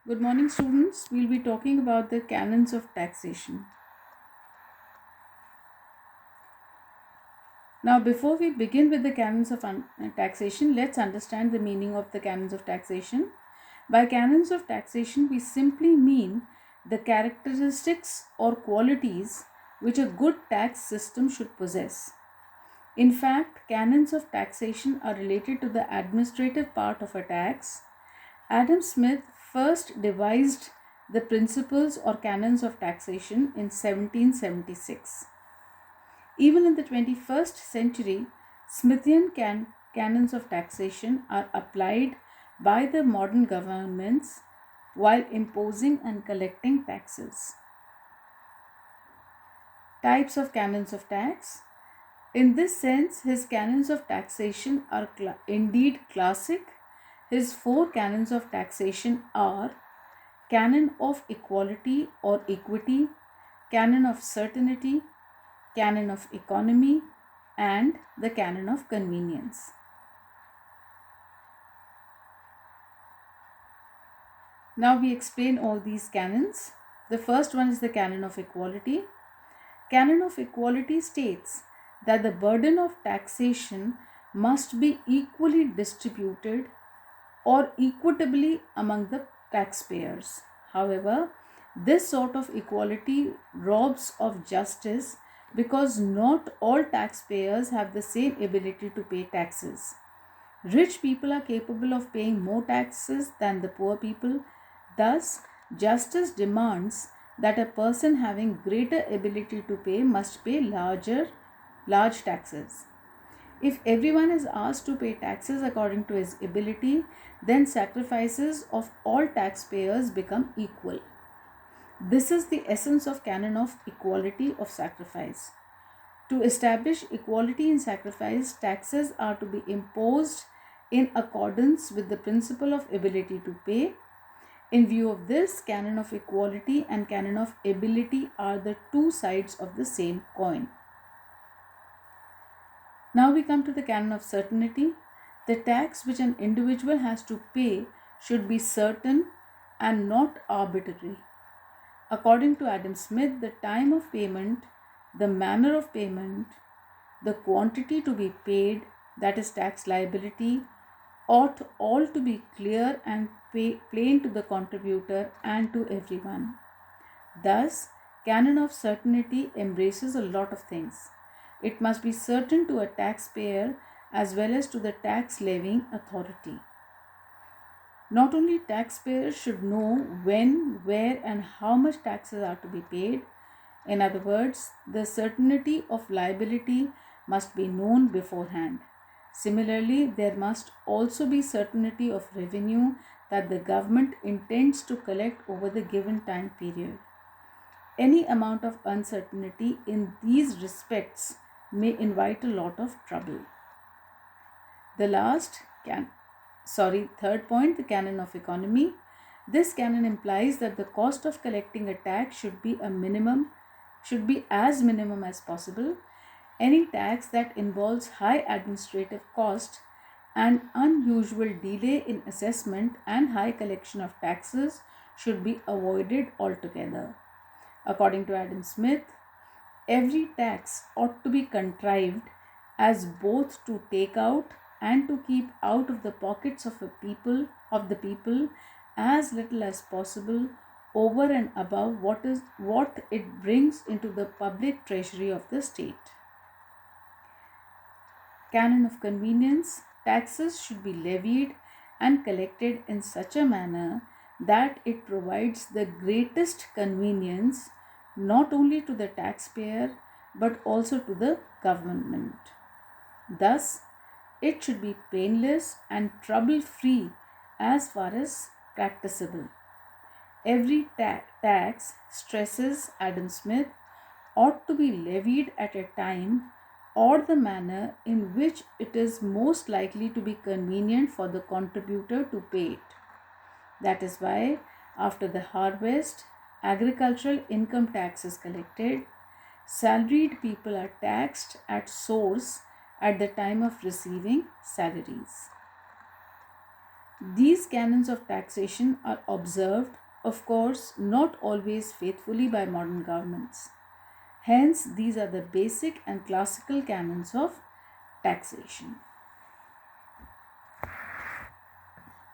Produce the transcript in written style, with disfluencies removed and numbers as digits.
Good morning, students. We'll be talking about the canons of taxation. Now, before we begin with the canons of taxation, let's understand the meaning of the canons of taxation. By canons of taxation, we simply mean the characteristics or qualities which a good tax system should possess. In fact, canons of taxation are related to the administrative part of a tax. Adam Smith first devised the principles or canons of taxation in 1776. Even in the 21st century, Smithian canons of taxation are applied by the modern governments while imposing and collecting taxes. Types of canons of tax. In this sense, his canons of taxation are indeed classic. His four canons of taxation are Canon of Equality or Equity, Canon of Certainty, Canon of Economy, and the Canon of Convenience. Now we explain all these canons. The first one is the Canon of Equality. Canon of Equality states that the burden of taxation must be equally distributed or equitably among the taxpayers. However, this sort of equality robs of justice because not all taxpayers have the same ability to pay taxes. Rich people are capable of paying more taxes than the poor people. Thus, justice demands that a person having greater ability to pay must pay large taxes. If everyone is asked to pay taxes according to his ability, then sacrifices of all taxpayers become equal. This is the essence of canon of equality of sacrifice. To establish equality in sacrifice, taxes are to be imposed in accordance with the principle of ability to pay. In view of this, canon of equality and canon of ability are the two sides of the same coin. Now we come to the canon of certainty. The tax which an individual has to pay should be certain and not arbitrary. According to Adam Smith, the time of payment, the manner of payment, the quantity to be paid, that is tax liability, ought all to be clear and plain to the contributor and to everyone. Thus, canon of certainty embraces a lot of things. It must be certain to a taxpayer as well as to the tax levying authority. Not only taxpayers should know when, where, and how much taxes are to be paid. In other words, the certainty of liability must be known beforehand. Similarly, there must also be certainty of revenue that the government intends to collect over the given time period. Any amount of uncertainty in these respects may invite a lot of trouble. The third point, the canon of economy. This canon implies that the cost of collecting a tax should be as minimum as possible. Any tax that involves high administrative cost and unusual delay in assessment and high collection of taxes should be avoided altogether. According to Adam Smith, every tax ought to be contrived as both to take out and to keep out of the pockets of the people as little as possible over and above what it brings into the public treasury of the state. Canon of convenience. Taxes should be levied and collected in such a manner that it provides the greatest convenience not only to the taxpayer but also to the government. Thus, it should be painless and trouble-free as far as practicable. Every tax, stresses Adam Smith, ought to be levied at a time or the manner in which it is most likely to be convenient for the contributor to pay it. That is why, after the harvest, agricultural income tax is collected. Salaried people are taxed at source at the time of receiving salaries. These canons of taxation are observed, of course, not always faithfully by modern governments. Hence, these are the basic and classical canons of taxation.